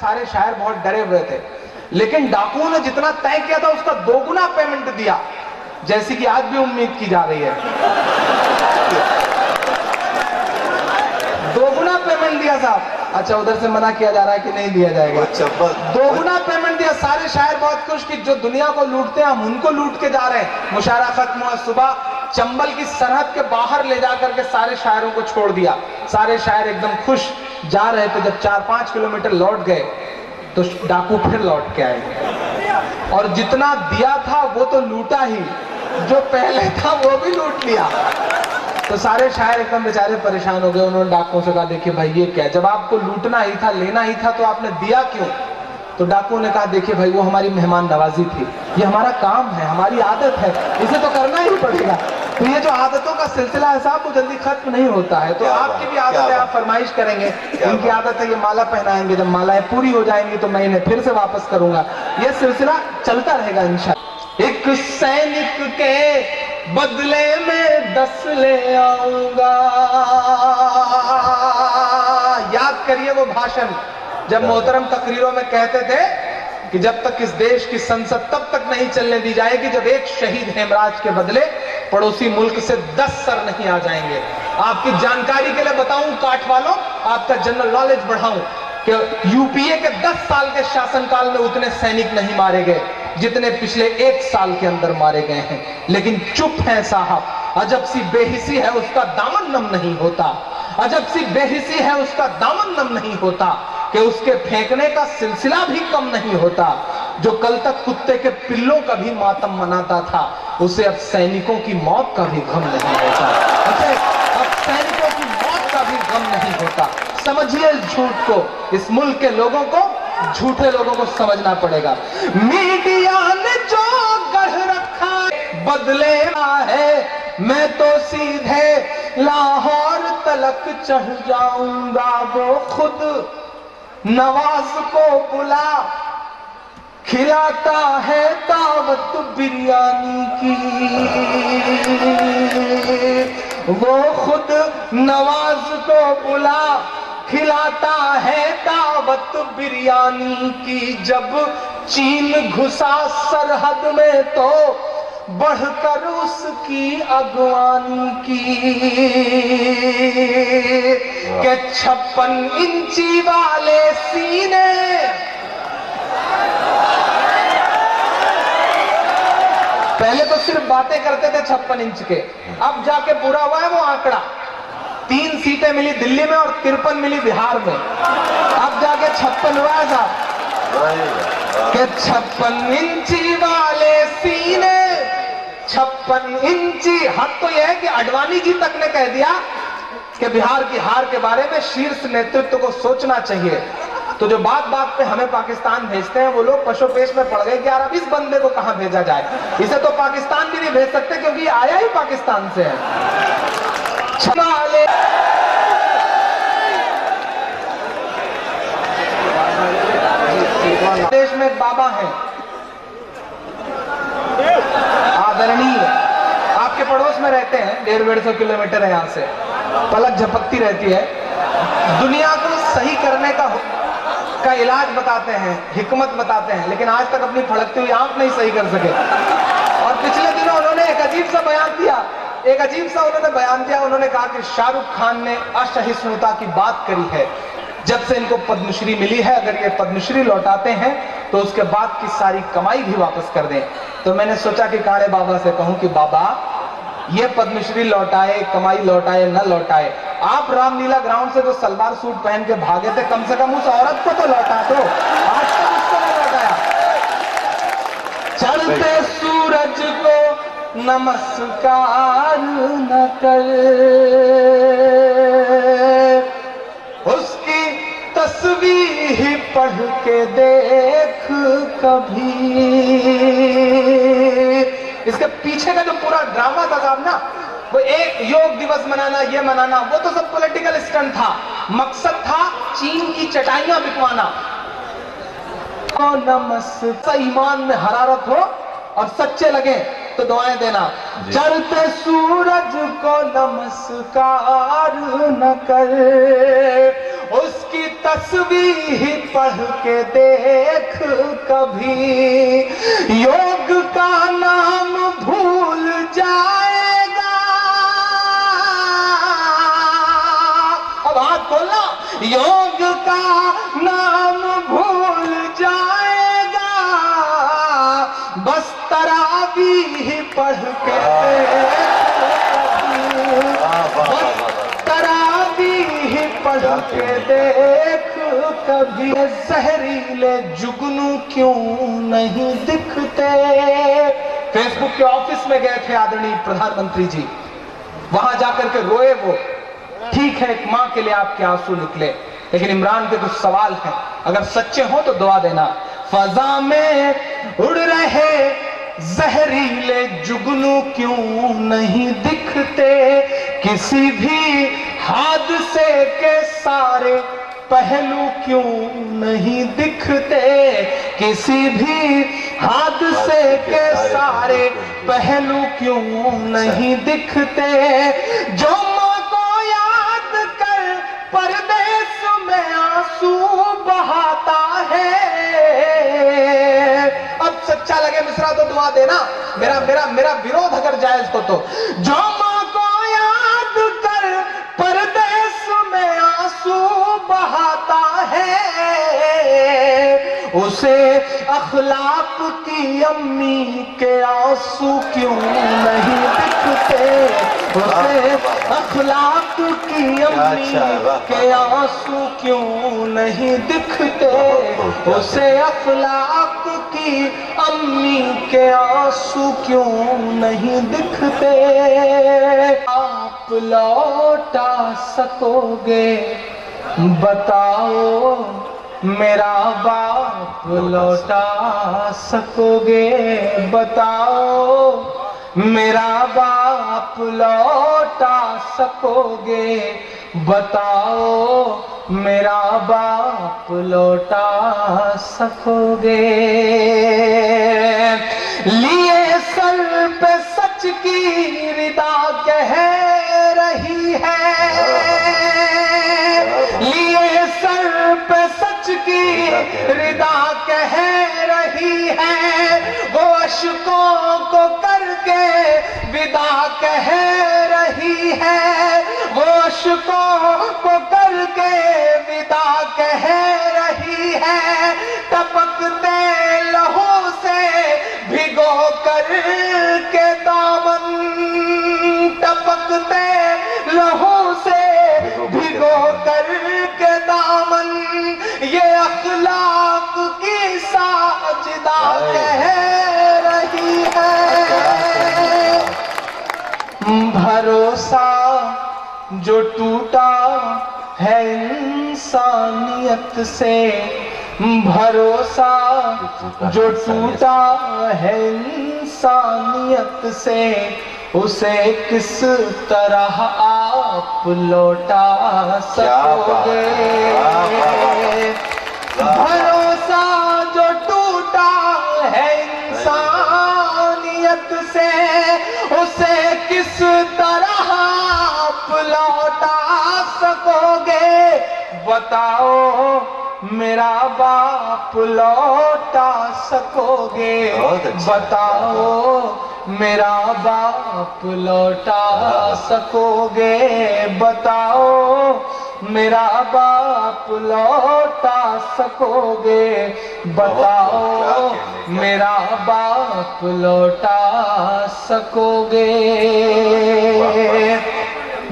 सारे शायर बहुत डरे हुए थे, लेकिन डाकुओं ने जितना तय किया था उसका 2 गुना पेमेंट दिया, जैसी कि आज भी उम्मीद की जा रही है। 2 गुना पेमेंट दिया साहब। अच्छा, उधर से मना किया जा रहा है कि नहीं दिया जाएगा। 2 गुना पेमेंट दिया। सारे शायर बहुत खुश कि जो दुनिया को लूटते हैं हम उनको लूट के जा रहे हैं। मुशायरा खत्म हुआ, सुबह चंबल की सरहद के बाहर ले जाकर के सारे शायरों को छोड़ दिया। सारे शायर एकदम खुश जा रहे थे। जब 4-5 किलोमीटर लौट गए तो डाकू फिर लौट के आए और जितना दिया था वो तो लूटा ही, जो पहले था वो भी लूट लिया। तो सारे शायर एकदम बेचारे परेशान हो गए। उन्होंने डाकुओं से कहा, देखिए भाई ये क्या, जब आपको लूटना ही था, लेना ही था, तो आपने दिया क्यों? तो डाकुओं ने कहा, देखिए भाई वो हमारी मेहमान नवाजी थी, ये हमारा काम है, हमारी आदत है, इसे तो करना ही पड़ेगा। तो ये जो आदतों का सिलसिला है साहब वो जल्दी खत्म नहीं होता है। तो आपकी भी आदत है, आप फरमाइश करेंगे, उनकी आदत है ये माला पहनाएंगे, जब मालाएं पूरी हो जाएंगी तो मैं इन्हें फिर से वापस करूंगा। ये सिलसिला चलता रहेगा इंशाअल्लाह। एक सैनिक के बदले में 10 ले आऊंगा। याद करिए वो भाषण जब मोहतरम तकरीरों में कहते थे कि जब तक इस देश की संसद तब तक नहीं चलने दी जाएगी जब एक शहीद हेमराज के बदले पड़ोसी मुल्क से 10 सर नहीं आ जाएंगे। आपकी जानकारी के लिए बताऊं काठ वालों, आपका जनरल नॉलेज बढ़ाऊं कि यूपीए के 10 साल के शासनकाल में उतने सैनिक नहीं मारे गए जितने पिछले 1 साल के अंदर मारे गए हैं। लेकिन चुप है साहब। अजब सी बेहिसी है उसका दामन नम नहीं होता। अजब सी बेहिसी है उसका दामन नम नहीं होता कि उसके फेंकने का सिलसिला भी कम नहीं होता। जो कल तक कुत्ते के पिल्लों का भी मातम मनाता था उसे अब सैनिकों की मौत का भी गम नहीं होता। अब सैनिकों की मौत का भी गम नहीं होता। समझिए इस झूठ को, इस मुल्क के लोगों को, झूठे लोगों को समझना पड़ेगा। मीडिया ने जो गढ़ रखा बदले है, मैं तो सीधे लाहौर तलक चढ़ जाऊंगा। वो खुद नवाज को बुला खिलाता है दावत बिरयानी की। वो खुद नवाज को बुला खिलाता है दावत बिरयानी की। जब चीन घुसा सरहद में तो बढ़कर उसकी अगवानी की। के 56 इंची वाले सीने पहले तो सिर्फ बातें करते थे 56 इंच के, अब जाके पूरा हुआ है वो आंकड़ा। 3 सीटें मिली दिल्ली में और 53 मिली बिहार में, अब जाके 56 हुआ है साहब। के 56 इंची वाले सीने, 56 इंची। हद तो यह है कि अडवाणी जी तक ने कह दिया कि बिहार की हार के बारे में शीर्ष नेतृत्व को सोचना चाहिए। तो जो बात बात पे हमें पाकिस्तान भेजते हैं वो लोग पशुपेश में पड़ गए कि यार अब इस बंदे को कहां भेजा जाए, इसे तो पाकिस्तान भी नहीं भेज सकते क्योंकि ये आया ही पाकिस्तान से है। देश में एक बाबा है आदरणीय, आपके पड़ोस में रहते हैं, 150-150 किलोमीटर है यहाँ से, पलक झपकती रहती है। दुनिया को सही करने का इलाज बताते हैं, हिकमत बताते हैं, लेकिन आज तक अपनी फड़कती हुई आंख नहीं सही कर सके। और पिछले दिनों उन्होंने एक अजीब सा बयान दिया, उन्होंने कहा कि शाहरुख खान ने असहिष्णुता की बात करी है जब से इनको पद्मश्री मिली है, अगर ये पद्मश्री लौटाते हैं तो उसके बाद की सारी कमाई भी वापस कर दें। तो मैंने सोचा कि काले बाबा से कहूं कि बाबा ये पद्मश्री लौटाए, कमाई लौटाए न लौटाए, आप रामलीला ग्राउंड से जो सलवार सूट पहन के भागे थे, कम से कम उस औरत को तो लौटा दो, आज तक उसको नहीं लौटाया। चढ़ते सूरज को नमस्कार न कर, उसकी तस्वीर पढ़ के देख कभी। इसके पीछे का जो पूरा ड्रामा था साहब ना, वो एक योग दिवस मनाना, ये मनाना, वो तो सब पॉलिटिकल स्टंट था। मकसद था चीन की चटाइयां बिकवाना। नमस्ते, ईमान में हरारत हो और सच्चे लगे तो दुआएं देना। चढ़ते सूरज को नमस्कार न कर, उसकी तस्वीर पढ़ के देख कभी, योग का नाम भूल जाएगा। अब हाथ खोलना, योग का नाम भूल जाएगा, बस तरावीह पढ़ के देख कभी, तरावीह पढ़ के देख कभी। जहरीले जुगनू क्यों नहीं दिखते। फेसबुक के ऑफिस में गए थे आदरणीय प्रधानमंत्री जी, वहां जाकर के रोए वो। ठीक है, एक मां के लिए आपके आंसू निकले, लेकिन इमरान के कुछ सवाल हैं, अगर सच्चे हो तो दुआ देना। फजा में उड़ रहे जहरीले जुगनू क्यों नहीं दिखते, किसी भी हादसे के सारे पहलू क्यों नहीं दिखते, किसी भी हादसे के सारे पहलू क्यों नहीं दिखते। जो माँ को याद कर परदेस में आंसू बहाता है। अब सच्चा लगे मिसरा तो दुआ देना, मेरा विरोध अगर जायज हो तो। जो माँ को याद कर परदेस में आंसू बहाता है, उसे अखलाक की अम्मी के आंसू क्यों नहीं दिखते, उसे अखलाक की अम्मी के आंसू क्यों नहीं दिखते, उसे अखलाक की अम्मी के आंसू क्यों नहीं दिखते। आप लौटा सकोगे बताओ, मेरा बाप लौटा सकोगे बताओ, मेरा बाप लौटा सकोगे बताओ, मेरा बाप लौटा सकोगे। लिए सर पे सच की रिदा कह रही है, लिए सर पे सच की रिदा कह रही है, वो अश्कों को करके विदा कह रही है, वो अश्कों को करके विदा कह रही है। टपकते लहू से भिगो कर के दामन, टपकते लहू से भिगो कर के दामन, ये अखलाक की साजिदा कह रही है। भरोसा जो टूटा है इंसानियत से, भरोसा जो टूटा है इंसानियत से, उसे किस तरह आप लौटा सकोगे। भरोसा जो टूटा है इंसानियत से, उसे किस तरह आप लौटा सकोगे। बताओ मेरा बाप लौटा सकोगे बताओ, मेरा बाप लौटा सकोगे बताओ, मेरा बाप लौटा सकोगे बताओ, मेरा बाप लौटा सकोगे।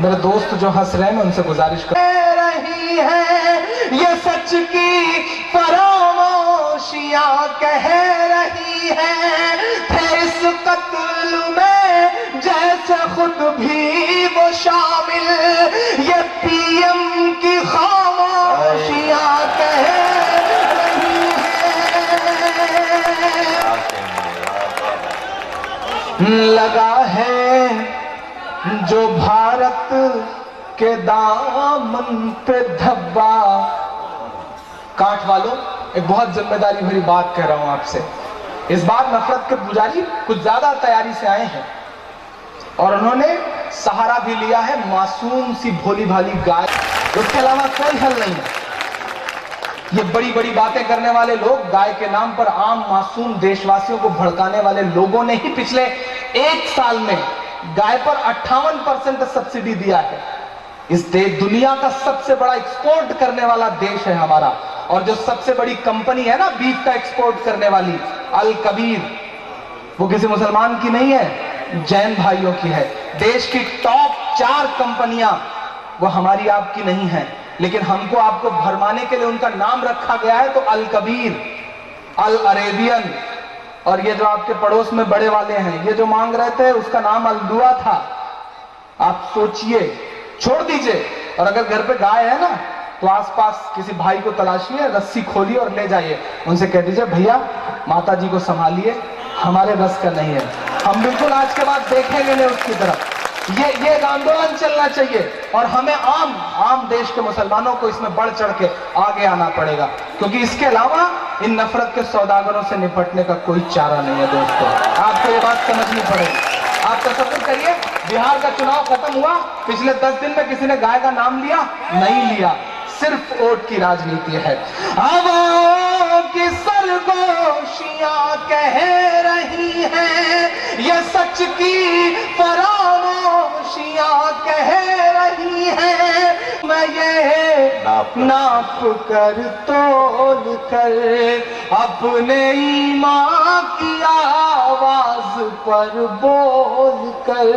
मेरे दोस्त जो हंस रहे हैं मैं उनसे गुजारिश कर रही है, ये सच की फरामोशियां कह रही है, थे इस कत्ल में जैसे खुद भी वो शामिल, ये पीएम की खामोशियां कह रही है। लगा है जो भारत के दामन पे धब्बा। कांठ वालों, एक बहुत जिम्मेदारी भरी बात कह रहा हूं आपसे। इस बार नफरत के पुजारी कुछ ज्यादा तैयारी से आए हैं और उन्होंने सहारा भी लिया है मासूम सी भोली भाली गाय, उसके अलावा कोई हल नहीं है। ये बड़ी बड़ी बातें करने वाले लोग, गाय के नाम पर आम मासूम देशवासियों को भड़काने वाले लोगों ने ही पिछले 1 साल में गाय पर 58% सब्सिडी दिया है। इस देश, दुनिया का सबसे बड़ा एक्सपोर्ट करने वाला देश है हमारा, और जो सबसे बड़ी कंपनी है ना बीफ का एक्सपोर्ट करने वाली, अल कबीर, वो किसी मुसलमान की नहीं है, जैन भाइयों की है। देश की टॉप 4 कंपनियां वो हमारी आपकी नहीं है, लेकिन हमको आपको भरमाने के लिए उनका नाम रखा गया है। तो अल कबीर, अल अरेबियन, और ये जो आपके पड़ोस में बड़े वाले हैं, ये जो मांग रहे थे उसका नाम अलदुआ था। आप सोचिए, छोड़ दीजिए। और अगर घर पे गाय है ना तो आसपास किसी भाई को तलाशिए, रस्सी खोलिए और ले जाइए, उनसे कह दीजिए भैया माता जी को संभालिए, हमारे बस का नहीं है, हम बिल्कुल आज के बाद देखेंगे नहीं उसकी तरफ। ये एक आंदोलन चलना चाहिए, और हमें आम देश के मुसलमानों को इसमें बढ़ चढ़ के आगे आना पड़ेगा, क्योंकि इसके अलावा इन नफरत के सौदागरों से निपटने का कोई चारा नहीं है दोस्तों। आपको ये बात समझनी पड़ेगी। आप तसव्वुर करिए, बिहार का चुनाव खत्म हुआ, पिछले 10 दिन में किसी ने गाय का नाम लिया? नहीं लिया। सिर्फ वोट की राजनीति है। हवाओं की सरगोशियां कह रही हैं, ये सच की फरामोशियां कह रही हैं, मैं ये नाप कर तोल कर अपने ईमान की आवाज पर बोल कर,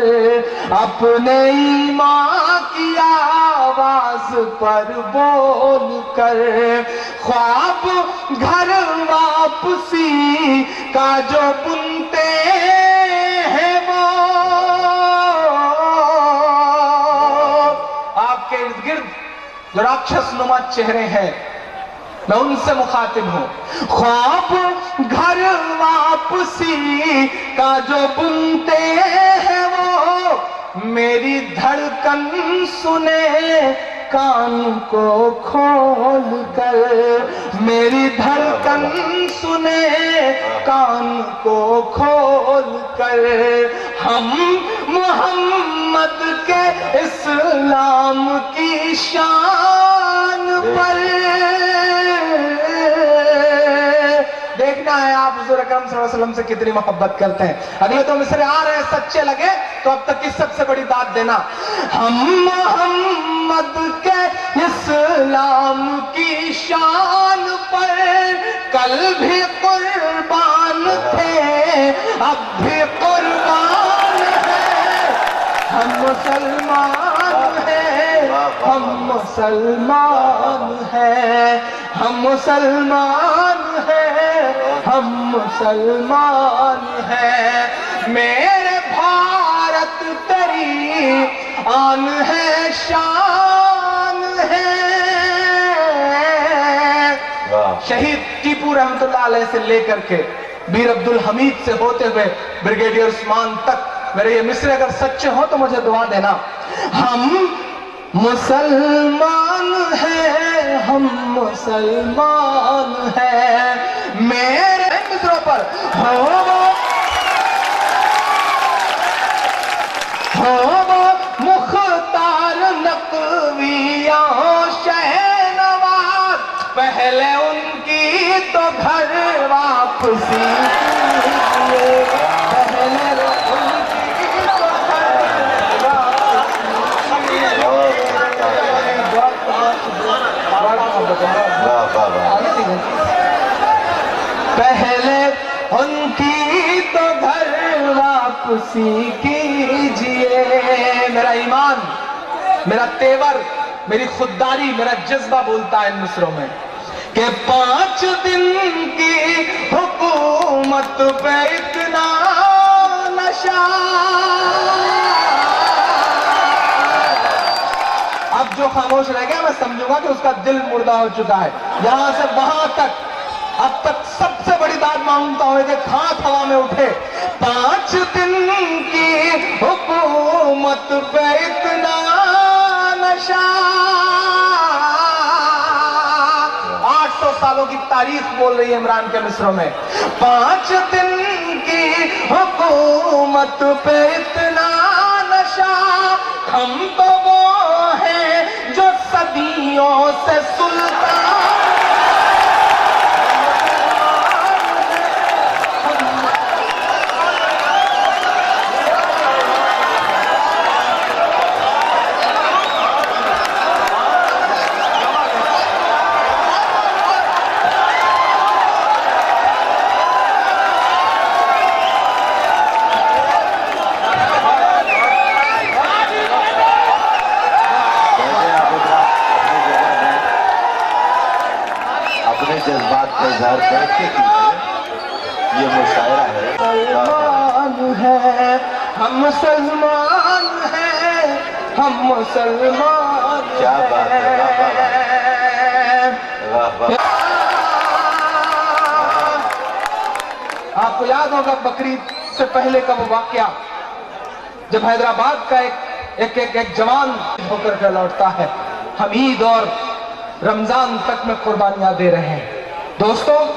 अपने ईमान की आवाज पर बोल कर, ख्वाब घर वापसी का जो बुनते हैं वो आपके इर्द गिर्द जो राक्षस नुमा चेहरे हैं, मैं उनसे मुखातिब हूं। ख्वाब घर वापसी का जो बुनते हैं वो मेरी धड़कन सुने कान को खोल कर, मेरी धड़कन सुने कान को खोल कर, हम मोहम्मद के इस्लाम की शान पर। देखना है आप हुजूर अकरम सल्लल्लाहु अलैहि वसल्लम से कितनी मोहब्बत करते हैं। अगले तो मिसरे आ रहे हैं, सच्चे लगे तो अब तक की सबसे बड़ी दाद देना। हम मोहम्मद के इस्लाम की शान पर कल भी कुर्बान थे, अब भी कुर्बान है। हम मुसलमान हैं, हम मुसलमान हैं, हम मुसलमान हैं, हम मुसलमान हैं। मेरे भारत तेरी आन है, शान है। शहीद टीपू रहमतुल्लाह अलैह से लेकर के वीर अब्दुल हमीद से होते हुए ब्रिगेडियर उस्मान तक मेरे ये मिसरे अगर सच्चे हो तो मुझे दुआ देना। हम मुसलमान हैं, हम मुसलमान हैं। मेरे मिसरों पर हो मुख्तार नकविया शहनवाज, पहले उनकी तो घर वापसी कीजिए, पहले उनकी तो घर वापसी, पहले उनकी तो घर वापसी कीजिए। मेरा ईमान, मेरा तेवर, मेरी खुददारी, मेरा जज्बा बोलता है इन मिसरों में कि 5 दिन की हुकूमत पे इतना नशा। अब जो खामोश रह गया मैं समझूंगा कि उसका दिल मुर्दा हो चुका है। यहां से वहां तक अब तक सबसे बड़ी दाद मांगता हूं कि खां हवा में उठे। 5 दिन की हुकूमत पे इतना नशा। 800 सालों की तारीख बोल रही है इमरान के मिसरों में। 5 दिन की हुकूमत पे इतना नशा। हम तो वो हैं जो सदियों से सुल्तान बात का इजहार करके ये मुशायरा है। मुसलमान है हम, मुसलमान है हम, मुसलमान। क्या बात है, वाह वाह। आपको याद होगा बकरीद से पहले का वो वाकया, जब हैदराबाद का एक जवान होकर के लौटता है। हम ईद और रमजान तक में कुर्बानियां दे रहे हैं। दोस्तों,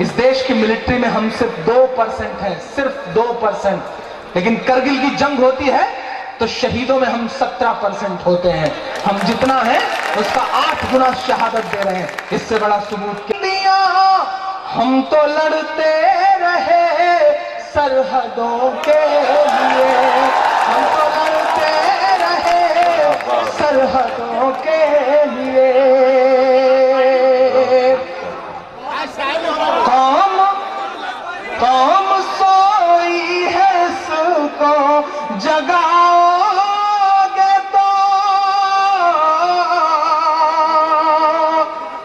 इस देश की मिलिट्री में हम सिर्फ 2% हैं, सिर्फ 2%। लेकिन करगिल की जंग होती है तो शहीदों में हम 17% होते हैं। हम जितना है उसका 8 गुना शहादत दे रहे हैं। इससे बड़ा सबूत क्या? हम तो लड़ते रहे सरहदों के लिए, हम तो लड़ते रहे सरहदों के लिए। कौम सोई है इसको जगाओगे तो।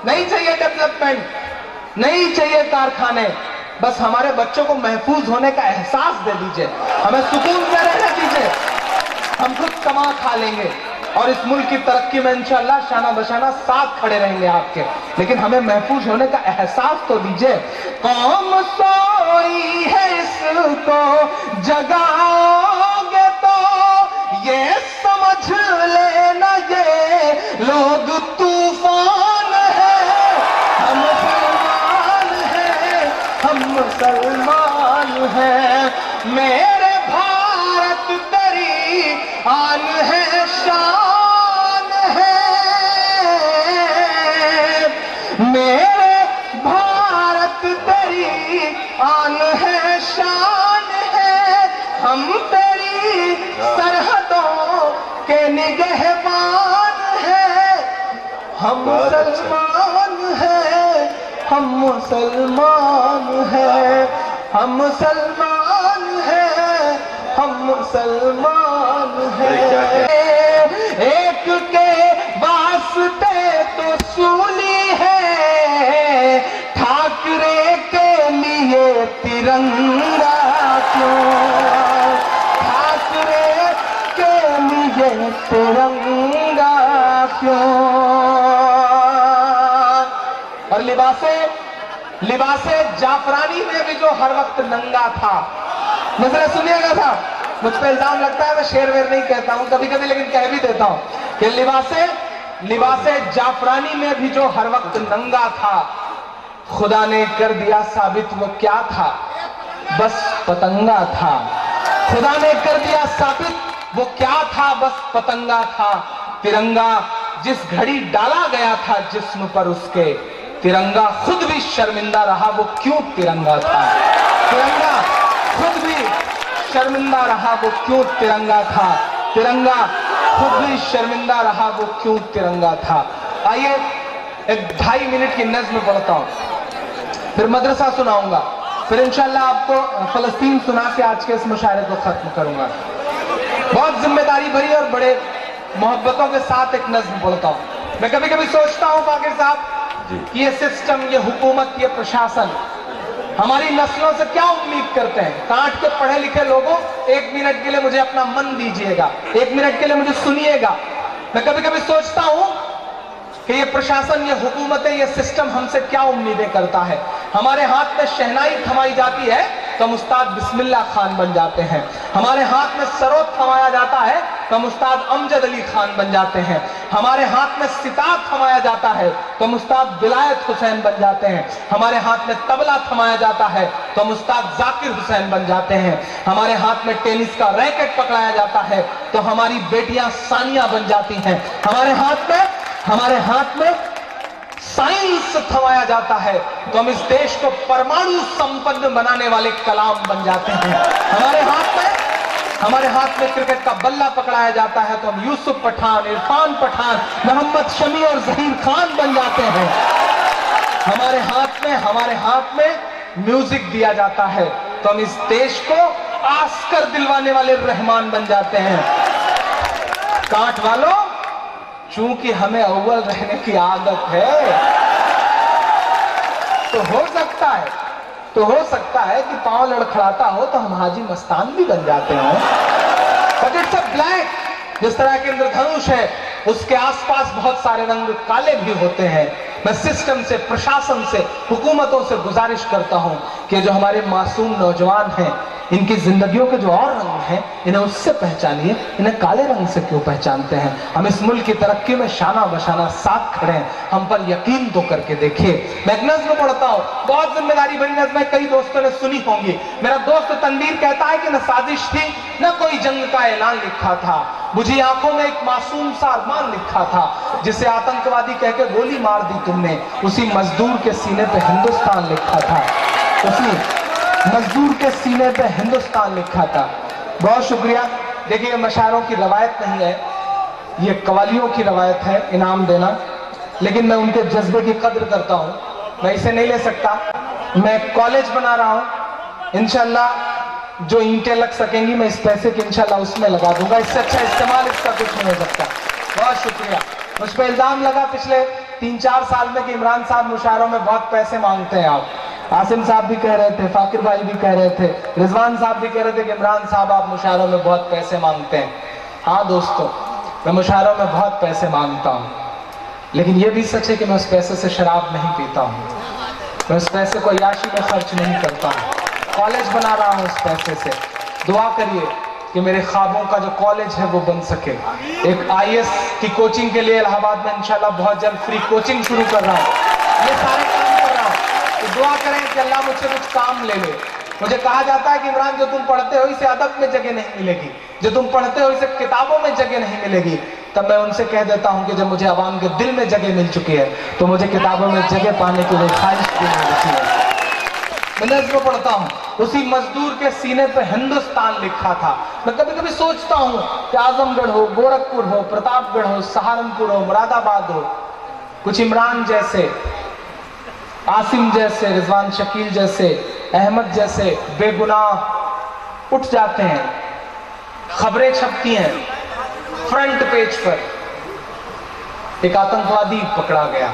नहीं चाहिए डेवलपमेंट, नहीं चाहिए कारखाने, बस हमारे बच्चों को महफूज होने का एहसास दे दीजिए, हमें सुकून में रहने दीजिए। हम खुद कमा खा लेंगे और इस मुल्क की तरक्की में इंशाअल्लाह शाना बशाना साथ खड़े रहेंगे आपके, लेकिन हमें महफूज होने का एहसास तो दीजिए। कौम सोई है इसको जगाओगे तो, ये समझ लेना ये लोग तूफान है। हम मुसलमान हैं, हम मुसलमान हैं। मेरे भारत तेरी आन है, शान है। मेरे भारत तेरी आन है, शान है। हम तेरी सरहदों के निगहबान हैं। हम मुसलमान हैं, हम मुसलमान हैं, हम मुसलमान हैं, हम मुसलमान हैं। एक के वास्ते तो सूली है, ठाकरे के लिए तिरंगा क्यों, ठाकरे के लिए तिरंगा क्यों। और लिबासे जाफरानी में भी जो हर वक्त नंगा था, नजर सुनिएगा था। मुझ पे इल्जाम लगता है मैं शेर वेर नहीं कहता हूं कभी कभी, लेकिन कह भी देता हूं कि लिबासे जाफरानी में भी जो हर वक्त नंगा था, खुदा ने कर दिया साबित वो क्या था, बस पतंगा था। खुदा ने कर दिया साबित वो क्या था, बस पतंगा था। तिरंगा जिस घड़ी डाला गया था जिस्म पर उसके, तिरंगा खुद भी शर्मिंदा रहा वो क्यों तिरंगा था। तिरंगा खुद भी शर्मिंदा रहा वो क्यों तिरंगा था। तिरंगा खुद भी शर्मिंदा रहा वो क्यों तिरंगा था। आइए एक 2.5 मिनट की नज्म पढ़ता हूं, फिर मदरसा सुनाऊंगा, फिर इंशाल्लाह आपको फलस्तीन सुना के आज के इस मुशायरे को खत्म करूंगा। बहुत जिम्मेदारी भरी और बड़े मोहब्बतों के साथ एक नज्म पढ़ता हूं। मैं कभी कभी सोचता हूं फाकिर साहब कि ये सिस्टम, ये हुकूमत, ये प्रशासन हमारी नस्लों से क्या उम्मीद करते हैं। काट के पढ़े लिखे लोगों, 1 मिनट के लिए मुझे अपना मन दीजिएगा, 1 मिनट के लिए मुझे सुनिएगा। मैं कभी कभी सोचता हूं कि ये प्रशासन, ये हुकूमतें, ये सिस्टम हमसे क्या उम्मीदें करता है। हमारे हाथ में शहनाई थमाई जाती है तो हम उस्ताद बिस्मिल्लाह खान बन जाते हैं। हमारे हाथ में सरोद थमाया जाता है तो हम उस्ताद अमजद अली खान बन जाते हैं। हमारे हाथ में सितार थमाया जाता है तो हम उस्ताद विलायत हुसैन बन जाते हैं। हमारे हाथ में तबला थमाया जाता है तो हम उस्ताद जाकिर हुसैन बन जाते हैं। हमारे हाथ में टेनिस का रैकेट पकड़ाया जाता है तो हमारी बेटियां सानिया बन जाती हैं। हमारे हाथ में साइंस थमाया जाता है तो हम इस देश को परमाणु संपन्न बनाने वाले कलाम बन जाते हैं। हमारे हाथ में क्रिकेट का बल्ला पकड़ाया जाता है तो हम यूसुफ पठान, इरफान पठान, मोहम्मद शमी और जहीर खान बन जाते हैं। हमारे हाथ में म्यूजिक दिया जाता है तो हम इस देश को आस्कर दिलवाने वाले रहमान बन जाते हैं। कांट वालों, चूंकि हमें अव्वल रहने की आदत है, तो हो सकता है कि पांव लड़खड़ाता हो तो हम हाजी मस्तान भी बन जाते हो। But it's a black. जिस तरह के इंद्रधनुष है उसके आसपास बहुत सारे रंग काले भी होते हैं। मैं सिस्टम से, प्रशासन से, हुकूमतों से गुजारिश करता हूं कि जो हमारे मासूम नौजवान हैं इनकी जिंदगियों के जो और रंग हैं इन्हें उससे पहचानिए, इन्हें काले रंग से क्यों पहचानते हैं। हम इस मुल्क की तरक्की में शाना बशाना साथ खड़े हैं, हम पर यकीन तो करके देखिए। मैं एक नज़्म पढ़ता हूँ, बहुत जिम्मेदारी भरी नज़्म है, कई दोस्तों ने सुनी होंगी। मेरा दोस्त तनवीर कहता है कि न साजिश थी न कोई जंग का ऐलान लिखा था, बुझी आंखों में एक मासूम सा अरमान लिखा था, जिसे आतंकवादी कह के गोली मार दी तुमने, उसी मजदूर के सीने पे हिंदुस्तान लिखा था, उसी मजदूर के सीने पे हिंदुस्तान लिखा था। बहुत शुक्रिया। देखिए ये मशायरों की रवायत नहीं है, ये कवालियों की रवायत है इनाम देना, लेकिन मैं उनके जज्बे की कद्र करता हूँ, मैं इसे नहीं ले सकता। मैं कॉलेज बना रहा हूँ, इंशाल्लाह जो ईंटें लग सकेंगी मैं इस पैसे के इंशाल्लाह उसमें लगा दूंगा, इससे अच्छा इस्तेमाल इसका कुछ नहीं हो सकता। बहुत शुक्रिया। मुझ पर इल्जाम लगा पिछले 3-4 साल में कि इमरान साहब मुशायरों में बहुत पैसे मांगते हैं आप। आसिम साहब भी कह रहे थे, फाकिर भाई भी कह रहे थे, रिजवान साहब भी कह रहे थे कि इमरान साहब आप मुशायरों में बहुत पैसे मांगते हैं। हाँ दोस्तों, मैं मुशायरों में बहुत पैसे मांगता हूँ, लेकिन ये भी सच है कि मैं उस पैसे से शराब नहीं पीता हूँ, मैं उस पैसे को अय्याशी में खर्च नहीं करता हूँ। कॉलेज बना रहा हूँ उस पैसे से। दुआ करिए कि मेरे ख्वाबों का जो कॉलेज है वो बन सके। एक IAS की कोचिंग के लिए इलाहाबाद में इंशाल्लाह बहुत जल्द फ्री कोचिंग शुरू कर रहा हूँ। ये सारे काम कर रहा हूँ, तो दुआ करें कि अल्लाह मुझसे कुछ काम ले ले। मुझे कहा जाता है कि इमरान जो तुम पढ़ते हो इसे अदब में जगह नहीं मिलेगी, जो तुम पढ़ते हो इसे किताबों में जगह नहीं मिलेगी। तब मैं उनसे कह देता हूं कि जब मुझे अवाम के दिल में जगह मिल चुकी है तो मुझे किताबों में जगह पाने की वो ख्वाहिश भी नहीं बची है। मैं नज़्म पढ़ता हूँ, उसी मजदूर के सीने पे हिंदुस्तान लिखा था। मैं कभी कभी सोचता हूँ कि आजमगढ़ हो, गोरखपुर हो, प्रतापगढ़ हो, सहारनपुर हो, मुरादाबाद हो, कुछ इमरान जैसे, आसिम जैसे, रिजवान शकील जैसे, अहमद जैसे बेगुनाह उठ जाते हैं, खबरें छपती हैं फ्रंट पेज पर, एक आतंकवादी पकड़ा गया।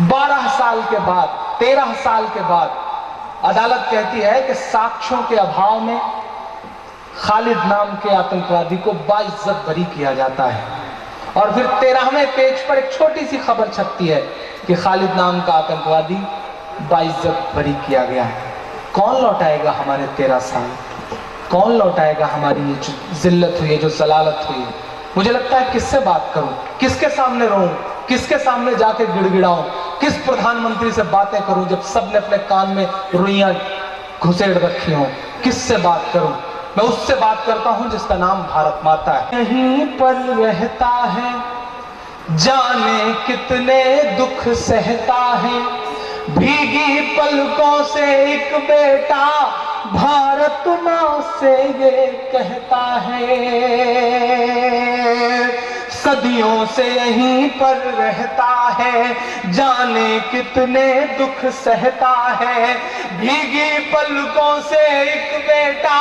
12 साल के बाद, 13 साल के बाद अदालत कहती है कि साक्ष्यों के अभाव में खालिद नाम के आतंकवादी को बाइज्जत बरी किया जाता है। और फिर 13वें पेज पर एक छोटी सी खबर छपती है कि खालिद नाम का आतंकवादी बाइज्जत बरी किया गया है। कौन लौटाएगा हमारे 13 साल? कौन लौटाएगा हमारी ये जो जिल्लत हुई है, जो जलालत हुई है? मुझे लगता है किससे बात करूं, किसके सामने रोऊं, किसके सामने जाके गिड़गिड़ाऊं, किस प्रधानमंत्री से बातें करूं जब सबने अपने कान में रुइयां घुसेड़ रखी हों? किससे बात करूं? मैं उससे बात करता हूं जिसका नाम भारत माता है। यहीं पर रहता है, जाने कितने दुख सहता है, भीगी पलकों से एक बेटा भारत माँ से ये कहता है, सदियों से यहीं पर रहता है, जाने कितने दुख सहता है, भीगी पलकों से एक बेटा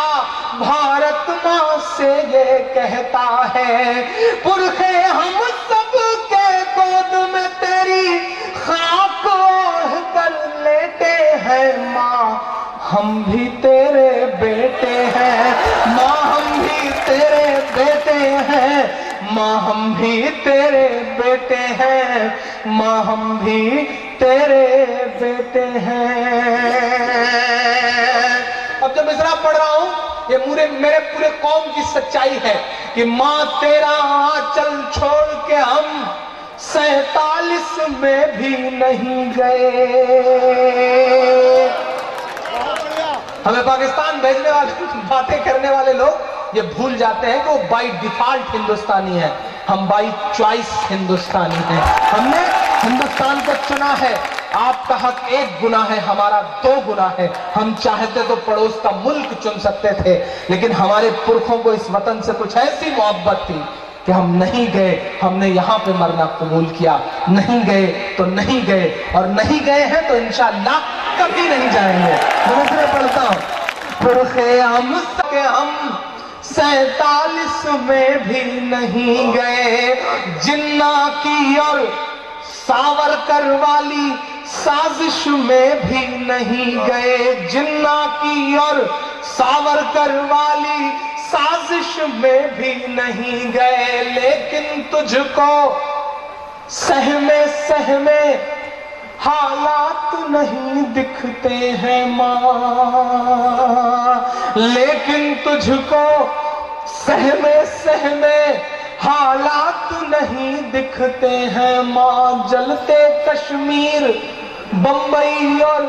भारत माँ से ये कहता है, पुरखे हम सब के गोद में तेरी खाक ओढ़ कर लेटे हैं माँ, हम भी तेरे बेटे हैं माँ, हम भी तेरे बेटे हैं माँ, हम भी तेरे बेटे हैं माँ, हम भी तेरे बेटे हैं। अब जब मिसरा पढ़ रहा हूं, ये मेरे पूरे कौम की सच्चाई है कि माँ तेरा आंचल छोड़ के हम 47 में भी नहीं गए। हमें पाकिस्तान भेजने वाले, बातें करने वाले लोग ये भूल जाते हैं कि वो बाई डिफॉल्ट हिंदुस्तानी है, हम बाई चॉइस हिंदुस्तानी हैं। हमने हिंदुस्तान को चुना है। आपका हक 1 गुना है, हमारा 2 गुना है। हम चाहते तो पड़ोस का मुल्क चुन सकते थे, लेकिन हमारे पुरखों को इस वतन से कुछ ऐसी मोहब्बत थी कि हम नहीं गए, हमने यहाँ पे मरना कबूल किया। नहीं गए तो नहीं गए, और नहीं गए हैं तो इंशाअल्लाह कभी नहीं जाएंगे। मैं पढ़ता हूँ, पुरखे हम 47 में भी नहीं गए, जिन्ना की और सावरकर वाली साजिश में भी नहीं गए, जिन्ना की और सावरकर वाली साजिश में भी नहीं गए, लेकिन तुझको सहमे सहमे हालात नहीं दिखते हैं माँ, लेकिन तुझको सहमे सहमे हालात नहीं दिखते हैं माँ। जलते कश्मीर बंबई और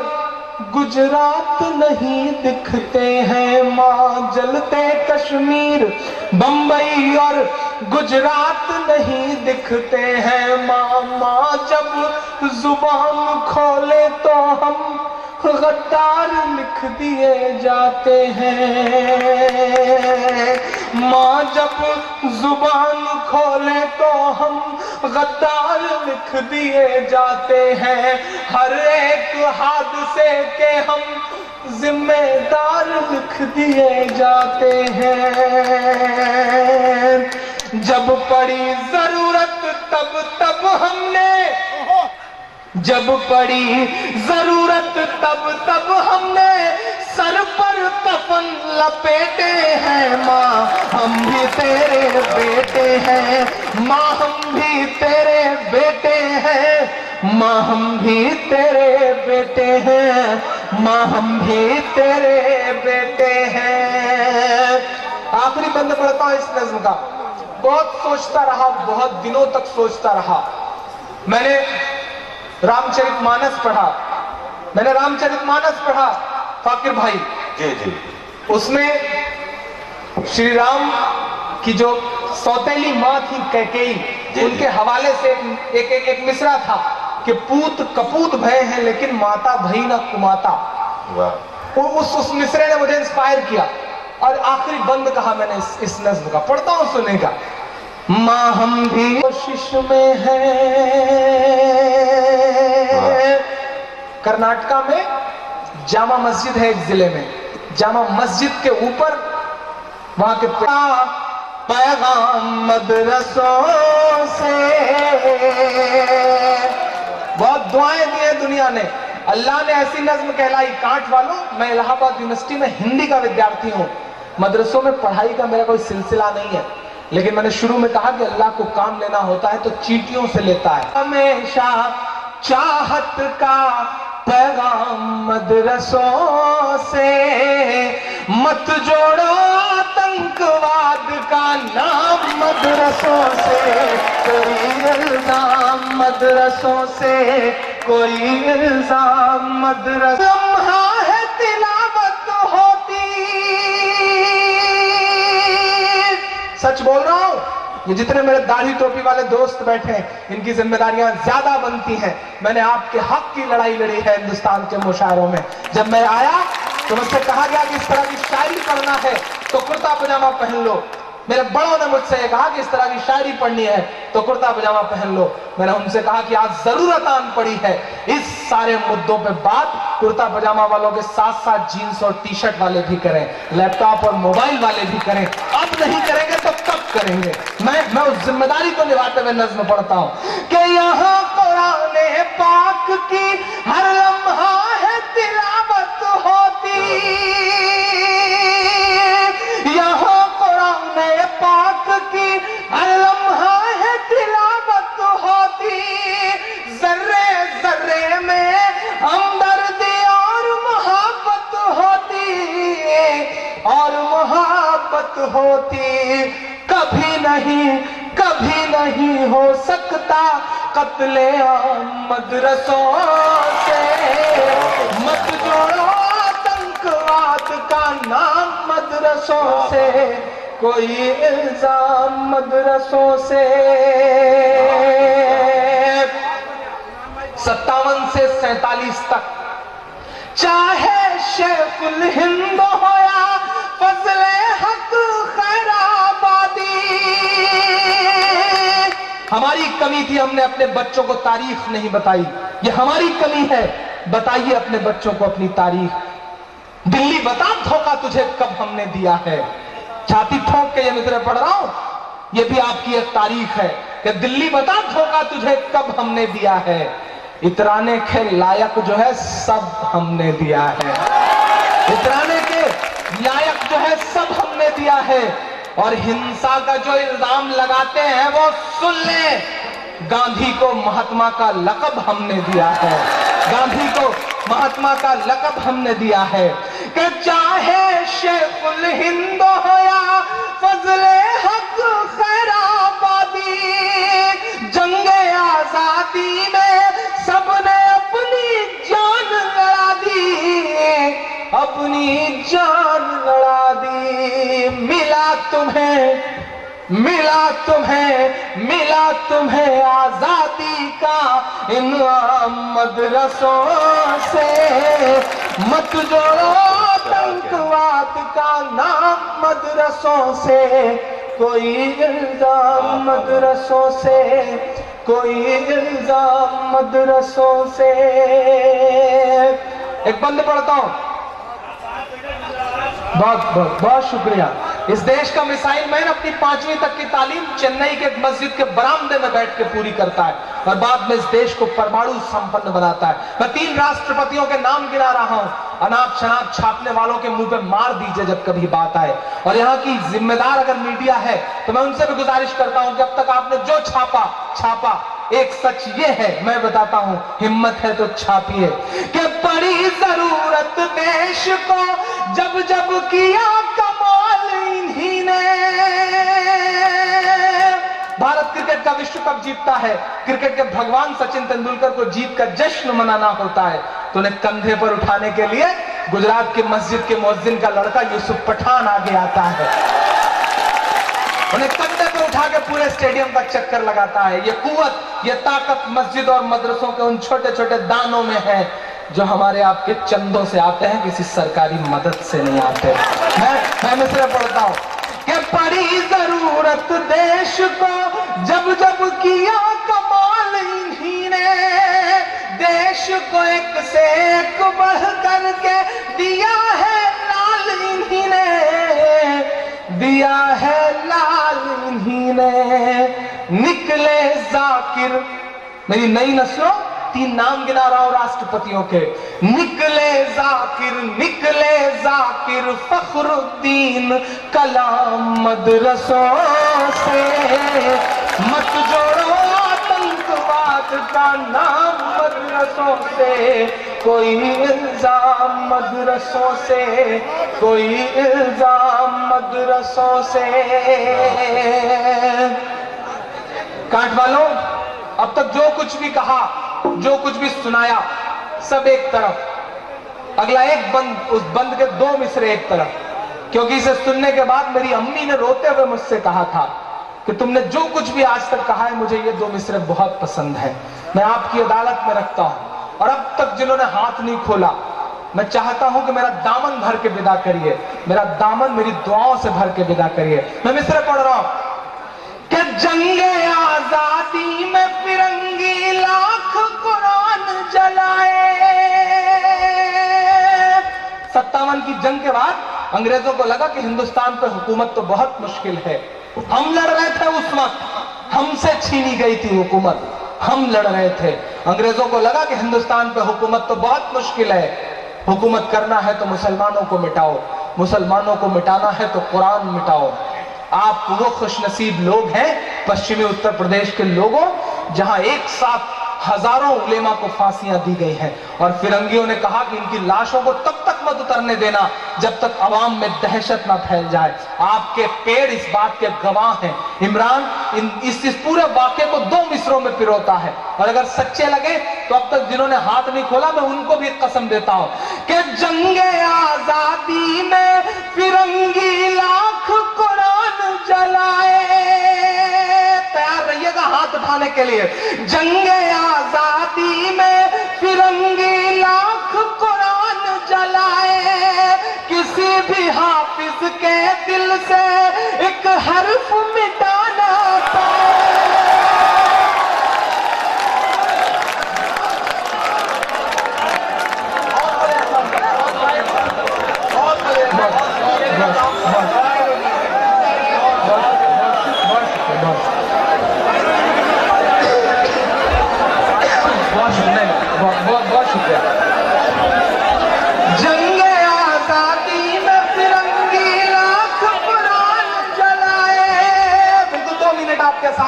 गुजरात नहीं दिखते हैं माँ, जलते कश्मीर बंबई और गुजरात नहीं दिखते हैं माँ। माँ जब जुबान खोले तो हम गद्दार लिख दिए जाते हैं, माँ जब जुबान खोले तो हम गद्दार लिख दिए जाते हैं, हर एक हादसे के हम जिम्मेदार लिख दिए जाते हैं। जब पड़ी जरूरत तब तब हमने, जब पड़ी जरूरत तब तब हमने सर पर कफन लपेटे हैं माँ, हम भी तेरे बेटे हैं माँ, हम भी तेरे बेटे हैं माँ, हम भी तेरे बेटे हैं माँ, हम भी तेरे बेटे हैं। आखिरी बंद पढ़ता हूँ इस नज्म का। बहुत सोचता रहा, बहुत दिनों तक सोचता रहा। मैंने रामचरितमानस पढ़ा, मैंने रामचरितमानस पढ़ा फाकिर भाई जी जी। उसमें श्री राम की जो सौतेली माँ थी कैकेयी, उनके हवाले से एक मिसरा था कि पूत कपूत भय है लेकिन माता भई न कुमाता। वाह। उस मिसरे ने मुझे इंस्पायर किया और आखिरी बंद कहा मैंने इस नज्म का, पढ़ता हूं सुनेगा। माँ हम भी कोशिश में हैं, कर्नाटका में जामा मस्जिद है एक जिले में, जामा मस्जिद के ऊपर वहां के पैगाम मदरसों से, बहुत दुआएं दी है दुनिया ने। अल्लाह ने ऐसी नज्म कहलाई, कांट वालों मैं इलाहाबाद यूनिवर्सिटी में हिंदी का विद्यार्थी हूं, मदरसों में पढ़ाई का मेरा कोई सिलसिला नहीं है, लेकिन मैंने शुरू में कहा कि अल्लाह को काम लेना होता है तो चींटियों से लेता है। हमेशा चाहत का पैगाम मदरसों से, मत जोड़ो आतंकवाद का नाम मदरसों से, कोई इल्जाम मदरसों से, कोई इल्जाम मदरसों है तिलावत होती। सच बोल रहा हूं, ये जितने मेरे दाढ़ी टोपी वाले दोस्त बैठे हैं इनकी जिम्मेदारियां ज्यादा बनती हैं। मैंने आपके हक की लड़ाई लड़ी है हिंदुस्तान के मुशायरों में। जब मैं आया तो मुझसे कहा गया कि इस तरह की शायरी पढ़ना है तो कुर्ता पजामा पहन लो। मेरे बड़ों ने मुझसे ये कहा कि इस तरह की शायरी पढ़नी है तो कुर्ता पजामा पहन लो। मैंने उनसे कहा कि आज जरूरत आन पड़ी है इस सारे मुद्दों पे बात कुर्ता पजामा वालों के साथ साथ जीन्स और टी शर्ट वाले भी करें, लैपटॉप और मोबाइल वाले भी करें। अब नहीं करेंगे तो कब करेंगे? मैं उस जिम्मेदारी को निभाते हुए नज्म पढ़ता हूं कि यहाँ कुरान पाक की हर लम्हा है तिलावत होती, यहाँ कुरान पाक की हर लम्हा है तिलावत होती, जर्रे जर्रे में हमदर्दी और मोहब्बत होती, और मोहब्बत होती। कभी नहीं हो सकता कत्ले आम मदरसों से, मत जोड़ो आतंकवाद का नाम मदरसों से, कोई इल्जाम मदरसों से। 57 से 47 तक चाहे शेखुल हिंद हो या फजले हक खैराबादी, हमारी कमी थी हमने अपने बच्चों को तारीख नहीं बताई, ये हमारी कमी है। बताइए अपने बच्चों को अपनी तारीख। दिल्ली बता धोखा तुझे कब हमने दिया है, छाती ठोक के ये मित्र पढ़ रहा हूं, ये भी आपकी एक तारीख है कि दिल्ली बता धोखा तुझे कब हमने दिया है। इतराने के लायक जो है सब हमने दिया है, इतराने के लायक जो है सब हमने दिया है। और हिंसा का जो इल्जाम लगाते हैं वो सुन ले, गांधी को महात्मा का लक़ब हमने दिया है, गांधी को महात्मा का लक़ब हमने दिया है। कि चाहे शेखुल हिंद हो या फजले हक खैराबादी, जंगे आजादी में सबने अपनी जान लड़ा दी, अपनी जान लड़ा दी। मिला तुम्हें, मिला तुम्हें, मिला तुम्हें आजादी का इनाम मदरसों से, मत जोड़ो आतंकवाद का नाम मदरसों से, कोई इल्जाम मदरसों से, कोई इल्जाम मदरसों से। एक बंद पढ़ता हूं। बहुत बहुत बहुत शुक्रिया। इस देश का मिसाइल मैन अपनी 5वीं तक की तालीम चेन्नई के एक मस्जिद के बरामदे में बैठ के पूरी करता है और बाद में इस देश को परमाणु संपन्न बनाता है। मैं 3 राष्ट्रपतियों के नाम गिना रहा हूं, अनाप शनाप छापने वालों के मुंह पे मार दीजिए जब कभी बात आए। और यहाँ की जिम्मेदार अगर मीडिया है तो मैं उनसे भी गुजारिश करता हूं कि अब तक आपने जो छापा, एक सच ये है, मैं बताता हूं, हिम्मत है तो छापिए कि बड़ी जरूरत देश को जब जब किया कमाल इन्हीं ने। भारत क्रिकेट का विश्व कप जीतता है, क्रिकेट के भगवान सचिन तेंदुलकर को जीत का जश्न मनाना होता है, तो उन्हें कंधे पर उठाने के लिए गुजरात के मस्जिद के मुअज्जिन का लड़का यूसुफ पठान आगे आता है, उन्हें कंधे पर उठा के पूरे स्टेडियम का चक्कर लगाता है। ये कुव्वत, ये ताकत मस्जिद और मदरसों के उन छोटे छोटे दानों में है जो हमारे आपके चंदों से आते हैं, किसी सरकारी मदद से नहीं आते। मैं मिसरे पढ़ता हूं कि बड़ी जरूरत देश को जब जब किया कमाल इन्हीं ने, देश को एक से एक बढ़ करके दिया है लाल इन्हीं ने, दिया है लाल इन्हीं ने। निकले जाकिर, मेरी नई नस्लों 3 नाम गिना रहा हूं राष्ट्रपतियों के, निकले जाकिर फखरुद्दीन कलाम मदरसों से, मत जोड़ो आतंकवाद का नाम मदरसों से, कोई इल्जाम मदरसों से, कोई इल्जाम मदरसों से। काट वालों, अब तक जो कुछ भी कहा, जो कुछ भी सुनाया, सब एक तरफ, अगला एक बंद, उस बंद के 2 मिसरे एक तरफ, क्योंकि इसे सुनने के बाद मेरी अम्मी ने रोते हुए मुझसे कहा था कि तुमने जो कुछ भी आज तक कहा है, मुझे ये 2 मिसरे बहुत पसंद है, मैं आपकी अदालत में रखता हूं। और अब तक जिन्होंने हाथ नहीं खोला, मैं चाहता हूं कि मेरा दामन भर के विदा करिए, मेरा दामन मेरी दुआओं से भर के विदा करिए। मैं मिसरे पढ़ रहा हूं कि जंगे आजादी में फिरंगी लाख कुरान जलाए। 57 की जंग के बाद अंग्रेजों को लगा कि हिंदुस्तान पे हुकूमत तो बहुत मुश्किल है। हम लड़ रहे थे उस वक्त, हमसे छीनी गई थी हुकूमत, हम लड़ रहे थे। अंग्रेजों को लगा कि हिंदुस्तान पे हुकूमत तो बहुत मुश्किल है, हुकूमत करना है तो मुसलमानों को मिटाओ, मुसलमानों को मिटाना है तो कुरान मिटाओ। आप वो खुशनसीब लोग हैं पश्चिमी उत्तर प्रदेश के लोगों, जहां एक साथ हजारों उलेमा को फांसियां दी गई हैं। और फिरंगियों ने कहा कि इनकी लाशों को तब तक मत उतरने देना जब तक अवाम में दहशत ना फैल जाए। आपके पेड़ इस बात के गवाह हैं। इमरान इस पूरे वाक्य को 2 मिसरों में पिरोता है, और अगर सच्चे लगे तो अब तक जिन्होंने हाथ नहीं खोला, मैं उनको भी कसम देता हूं कि जंगे आजादी में फिरंगी लाख कुरान जलाए। तैयार रहिएगा हाथ उठाने के लिए। जंगे आजादी में फिरंगी लाख कुरान जलाए, किसी भी हाफिज के दिल से एक हर्फ मिटाना पाए।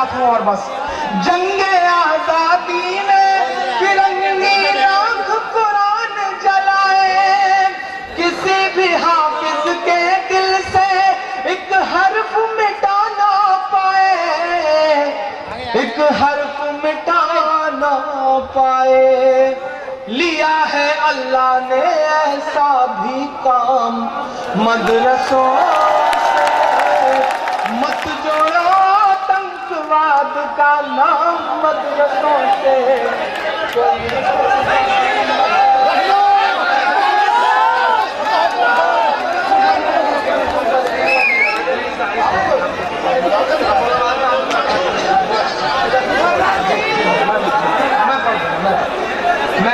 साथ हूं और बस जंगे आजादी में तिरंगी राख कुरान जलाए, किसी भी हाफिज के दिल से एक हर्फ मिटा ना पाए, एक हर्फ मिटा ना पाए। लिया है अल्लाह ने ऐसा भी काम, मदरसों से मत जोड़ो आतंकवाद का नाम, मदरसों से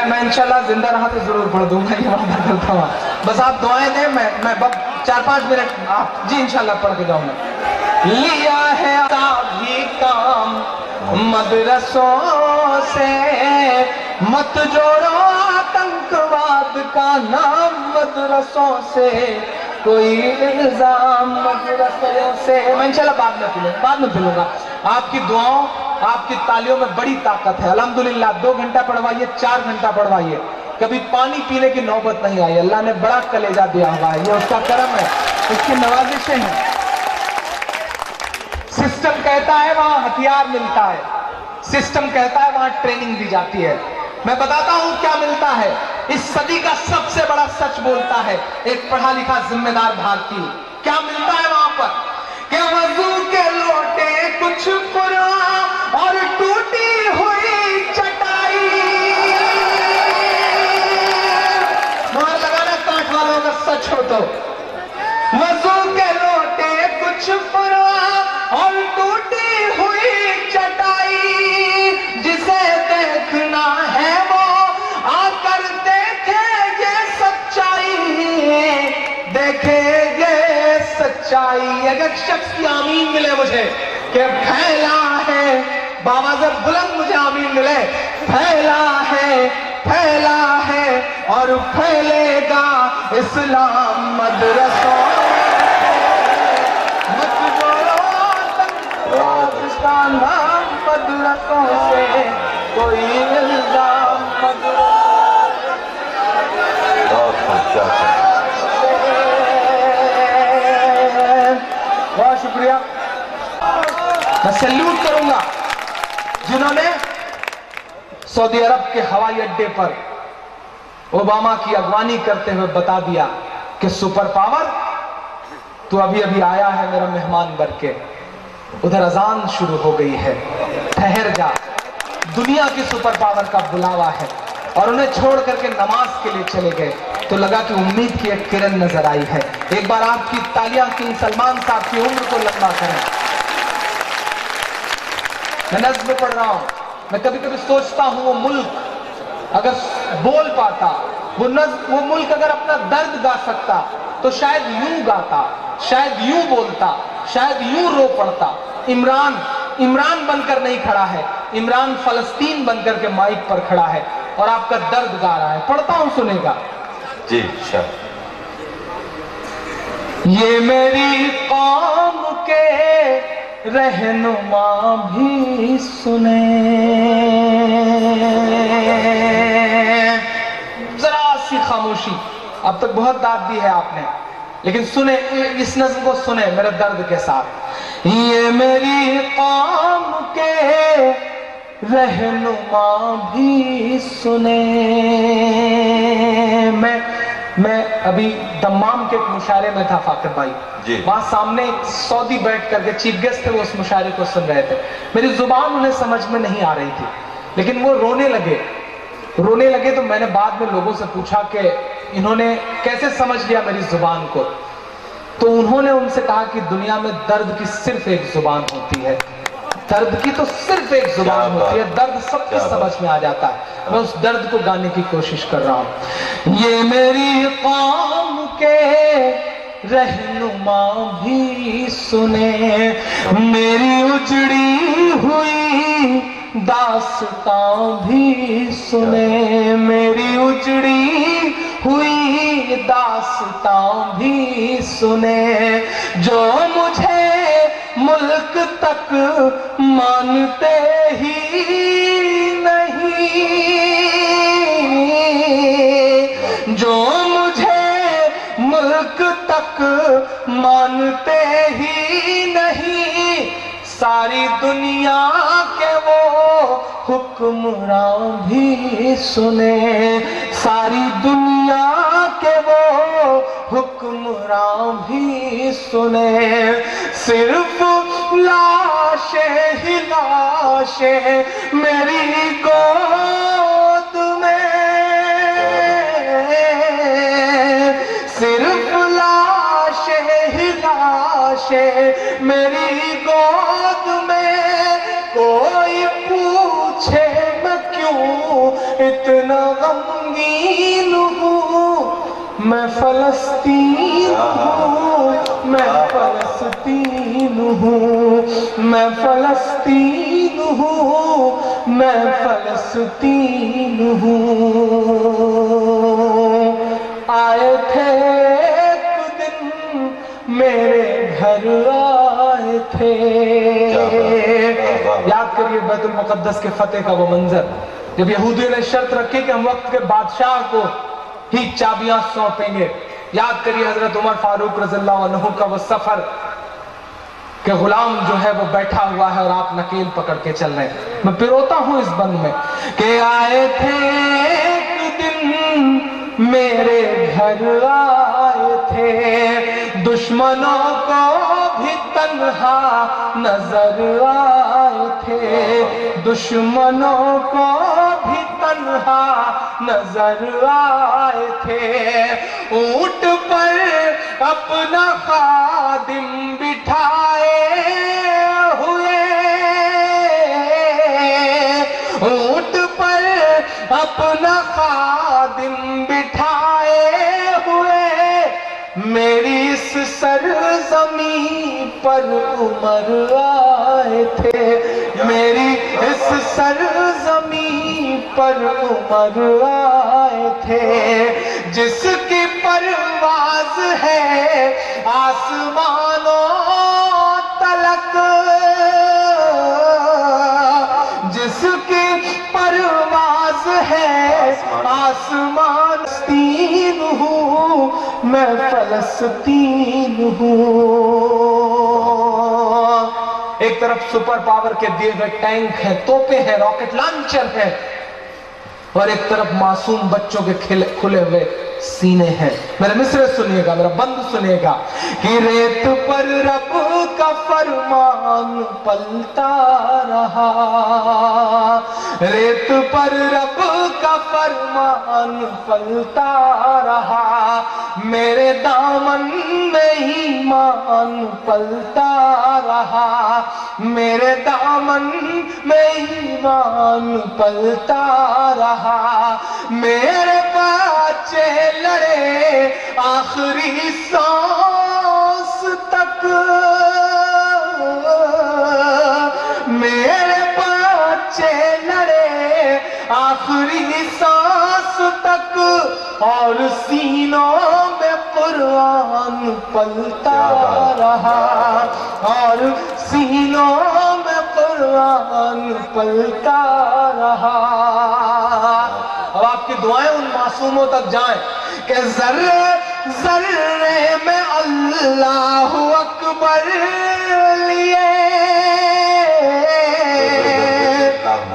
मैं इंशाल्लाह जिंदा रहा तो जरूर पढ़ दूंगा, ये वादा करता हूँ। बस आप दुआएं दें, मैं 4-5 मिनट आप जी इंशाल्लाह पढ़ के जाऊंगा। लिया है भी काम मदरसों से, मत जोड़ो आतंकवाद का नाम, मदरसों से कोई इल्जाम, मदरसों से। मैं इंशाल्लाह बाद में पढ़ूंगा। आपकी दुआओं, आपकी तालियों में बड़ी ताकत है। अल्हम्दुलिल्लाह 2 घंटा पढ़वाइए, 4 घंटा पढ़वाइए, कभी पानी पीने की नौबत नहीं आई। अल्लाह ने बड़ा कलेजा दिया हुआ है, ये उसका करम है, उसकी नवाजिशें हैं। सिस्टम कहता है वहां हथियार मिलता है, सिस्टम कहता है वहां ट्रेनिंग दी जाती है। मैं बताता हूं क्या मिलता है। इस सदी का सबसे बड़ा सच बोलता है एक पढ़ा लिखा जिम्मेदार भारतीय। क्या मिलता है वहां पर? कि वजू के लोटे कुछ पुराना और टूटी हुई चटाई। मोहर लगाना कांट वालों का सच हो तो। वजू के लोटे कुछ पुराना और टूटी हुई चटाई, जिसे देखना है वो आकर देखे ये सच्चाई, देखे ये सच्चाई। अगर शख्स की आमीन मिले मुझे कि फैला है, बावाज़ बुलंद मुझे आमीन मिले, फैला है और फैलेगा इस्लाम मदरसों, मत जोड़ो आतंकवाद नाम, मदरसों से कोई इल्जाम, बहुत शुक्रिया। मैं सैल्यूट करूंगा जिन्होंने सऊदी अरब के हवाई अड्डे पर ओबामा की अगवानी करते हुए बता दिया कि सुपर पावर तो अभी अभी आया है मेरा मेहमान बन के, उधर अजान शुरू हो गई है, ठहर जा, दुनिया की सुपर पावर का बुलावा है। और उन्हें छोड़ करके नमाज के लिए चले गए तो लगा कि उम्मीद की एक किरण नजर आई है। एक बार आपकी तालियां किंग सलमान साहब की उम्र को लंबा करें। मैं नज़्म पढ़ रहा हूं, मैं कभी कभी सोचता हूं वो मुल्क अगर बोल पाता, वो मुल्क अगर अपना दर्द गा सकता तो शायद यूं गाता, शायद यूं बोलता, शायद यूं रो पड़ता। इमरान बनकर नहीं खड़ा है, इमरान फलस्तीन बनकर के माइक पर खड़ा है और आपका दर्द गा रहा है। पढ़ता हूं, सुनेगा जी शाह। ये मेरी कौम के रहनुमा भी सुने, जरा सी खामोशी। अब तक बहुत दाद दी है आपने, लेकिन सुने, इस नज़्म को सुने मेरे दर्द के साथ। ये मेरी कौम के रहनुमा भी सुने। मैं अभी दम्माम के एक मुशायरे में था फाकिर भाई, वहां सामने एक सऊदी बैठ करके चीफ गेस्ट थे, वो उस मुशायरे को सुन रहे थे। मेरी जुबान उन्हें समझ में नहीं आ रही थी, लेकिन वो रोने लगे तो मैंने बाद में लोगों से पूछा कि इन्होंने कैसे समझ लिया मेरी जुबान को। तो उन्होंने उनसे कहा कि दुनिया में दर्द की सिर्फ एक जुबान होती है, दर्द की तो सिर्फ एक जुबान होती है, दर्द सबके समझ में आ जाता है। मैं उस दर्द को गाने की कोशिश कर रहा हूं। ये मेरी कौम के रहनुमा भी सुने, मेरी उजड़ी हुई दास्तां भी सुने, मेरी उजड़ी हुई दास्तां भी सुने। जो मुझे ملک تک مانتے ہی نہیں، جو مجھے ملک تک مانتے ہی نہیں، ساری دنیا کے وہ حکمراں بھی سنے، ساری دنیا کے وہ حکمراں بھی سنے، صرف لاشیں ہی لاشیں میری گود میں، صرف لاشیں ہی لاشیں میری گود میں، کوئی پوچھے میں کیوں اتنا غمگین ہوں، میں فلسطین ہوں، میں فلسطین ہوں، میں فلسطین ہوں، میں فلسطین ہوں۔ آئے تھے ایک دن میرے گھر آئے تھے، یاد کریے بیت المقدس کے فتح کا وہ منظر، جب یہودیوں نے شرط رکھی کہ ہم وقت کے بادشاہ کو ہی چابیاں سونپیں گے۔ یاد کریے حضرت عمر فاروق رضی اللہ عنہ کا وہ سفر کہ غلام جو ہے وہ بیٹھا ہوا ہے اور آپ نکیل پکڑ کے چل رہے ہیں۔ میں پروتا ہوں اس بند میں کہ آئے تھے ایک دن میرے گھر آئے تھے، دشمنوں کو بھی تنہا نظر آئے تھے، دشمنوں کو بھی تنہا نظر آئے تھے، اونٹ پر اپنا خادم بٹھائے ہوئے، اونٹ پر اپنا خادم بٹھائے ہوئے، میری اس سرزمین پر عمر آئے تھے، میری اس سرزمین پر عمر آئے تھے، جس کی پرواز ہے آسمانوں تلک، جس کی پرواز ہے آسمان، فلسطین ہوں میں فلسطین ہوں۔ ایک طرف سپر پاور کے دیے ہوئے ٹینک ہیں، توپیں ہیں، راکٹ لانچر ہیں، اور ایک طرف معصوم بچوں کے کھلے ہوئے سینے ہیں۔ میرے مصرع سنیے گا، میرا بند سنیے گا کہ ریت پر رب کا فرمان پلتا رہا، ریت پر رب کا فرمان پلتا رہا، میرے دامن میں ایمان پلتا رہا، میرے دامن میں ایمان پلتا رہا، میرے بچے لڑے آخری سانس تک، میرے بچے لڑے آخری سانس تک، اور سینوں میں قرآن پلتا رہا، اور سینوں میں قرآن پلتا رہا۔ اب آپ کی دعائیں ان معصوموں تک جائیں کہ ذرے ذرے میں اللہ اکبر لیے،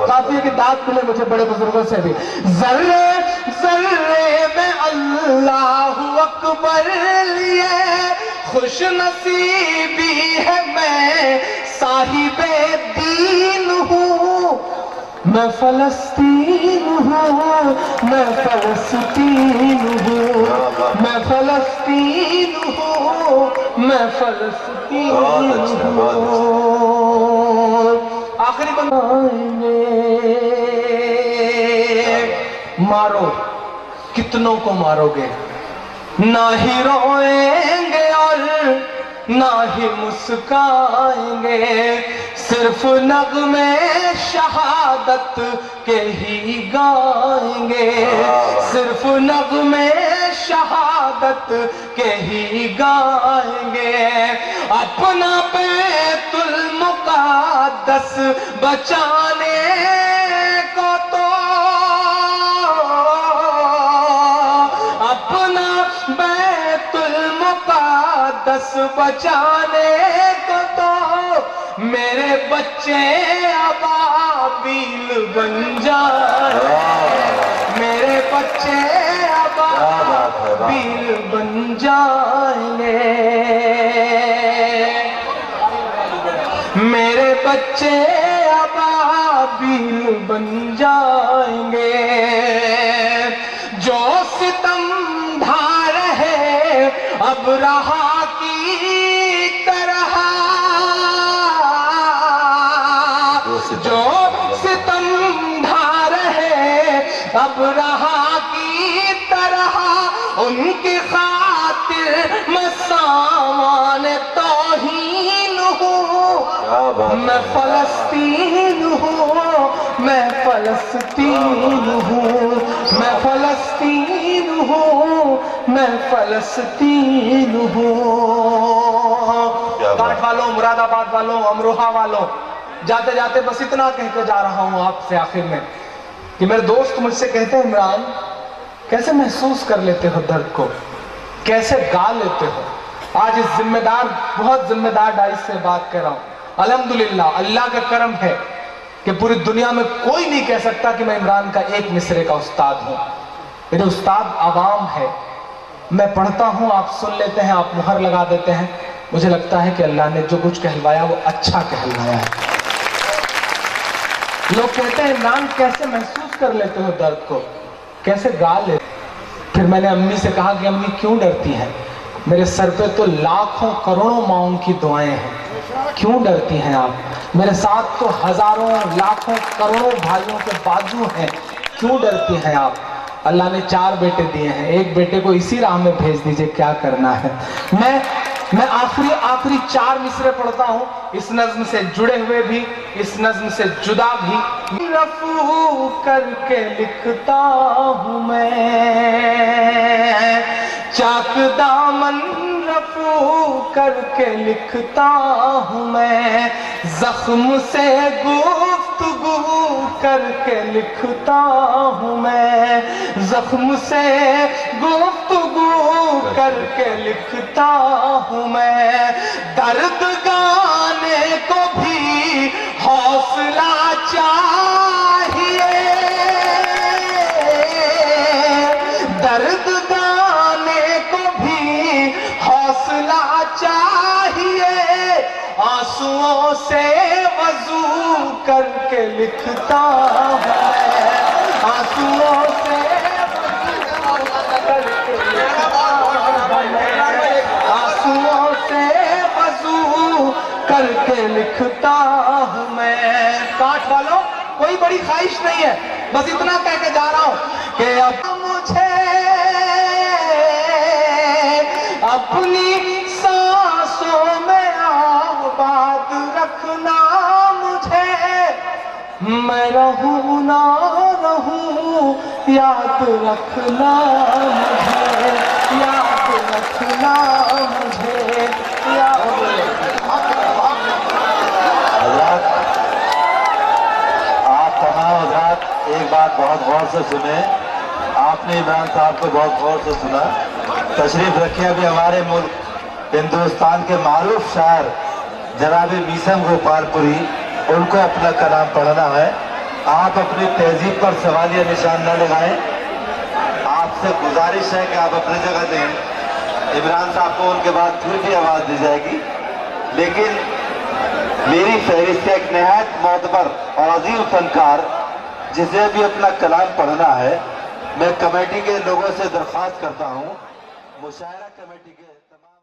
کافی ہے کہ داد ملے مجھے بڑے بزرگوں سے بھی، ذرے ذرے میں اللہ اکبر لیے، خوش نصیبی ہے میں صاحب دین ہوں، میں فلسطین ہوں، میں فلسطین ہوں، میں فلسطین ہوں، میں فلسطین ہوں۔ آخری بنائیں مارو، کتنوں کو مارو گے، نہ ہی روئیں گے اور نہ ہی مسکائیں گے، صرف نغمے شہادت کے ہی گائیں گے، صرف نغمے شہادت शहादत के ही गाएंगे। अपना बैतुल मुक़द्दस बचाने को तो, अपना बैतुल मुक़द्दस बचाने को तो मेरे बच्चे अबाबील बन जाए, मेरे बच्चे अबाबील बन जाएंगे, मेरे बच्चे अबाबील बन जाएंगे। जो सितम ढा रहे अब रहा की तरह, जो सितम ढा रहे अब रहा की तरह, उनकी खातिर मैं सामान तौहीन हूँ। मैं फलस्तीन हूँ, मैं फलस्तीन हूँ, मैं फलस्तीन हूँ, मैं फलस्तीन हूँ। काट वालों, मुरादाबाद वालों, अमरोहा वालों, जाते जाते बस इतना कह के जा रहा हूं आपसे आखिर में कि मेरे दोस्त मुझसे कहते हैं, इमरान कैसे महसूस कर लेते हो दर्द को, कैसे गा लेते हो। आज इस जिम्मेदार, बहुत जिम्मेदार डाइस से बात कर रहा हूं। अल्हम्दुलिल्लाह, अल्लाह का करम है कि पूरी दुनिया में कोई नहीं कह सकता कि मैं इमरान का एक मिसरे का उस्ताद हूं। मेरे उस्ताद आवाम है। मैं पढ़ता हूं, आप सुन लेते हैं, आप मुहर लगा देते हैं। मुझे लगता है कि अल्लाह ने जो कुछ कहलवाया वो अच्छा कहलवाया है। लोग कहते हैं, इमरान कैसे महसूस कर लेते हो दर्द को, कैसे गा लेते। फिर मैंने अम्मी से कहा कि अम्मी क्यों डरती हैं, मेरे सर पे तो लाखों करोड़ों माओं की दुआएं हैं, क्यों डरती हैं आप। मेरे साथ तो हजारों लाखों करोड़ों भाइयों के बाजू हैं, क्यों डरती हैं आप। अल्लाह ने 4 बेटे दिए हैं, एक बेटे को इसी राह में भेज दीजिए, क्या करना है। मैं आखिरी 4 मिसरे पढ़ता हूँ, इस नज्म से जुड़े हुए भी, इस नज्म से जुदा भी। रफू करके लिखता हूँ मैं, चाक दामन रफू करके लिखता हूँ मैं, जख्म से गुफ्तगू करके लिखता हूँ मैं, जख्म से गुफ्तगू करके लिखता हूँ मैं। दर्द गाने को भी हौसला चाहिए, दर्द गाने को भी हौसला चाहिए। आंसुओं से वजू करके लिखता हूँ मैं, आंसुओं से आंसुओं से वजू करके लिखता हूँ मैं। काट वालों, कोई बड़ी ख्वाहिश नहीं है, बस इतना कह के जा रहा हूँ कि अब मुझे अपनी सांसों में आबाद रखना, मुझे मैं रहूं ना रहूं याद रखना, मुझे याद रखना, मुझे याद रखना। आप तमाम हज़रात एक बात बहुत गौर से सुने, आपने इमरान साहब को बहुत गौर से सुना। तशरीफ रखे अभी हमारे मुल्क हिंदुस्तान के मारूफ शायर जनाब मीसम गोपालपुरी, उनको अपना कलाम पढ़ना है। आप अपनी तहजीब पर सवालिया निशान न लगाएं। आपसे गुजारिश है कि आप अपनी जगह दें। इमरान साहब को उनके बाद फिर भी आवाज़ दी जाएगी, लेकिन मेरी फहरिस्त एक नहायत मोतबर और अजीम फनकार जिसे भी अपना कलाम पढ़ना है, मैं कमेटी के लोगों से दरख्वास्त करता हूँ, मुशायरा कमेटी के तमाम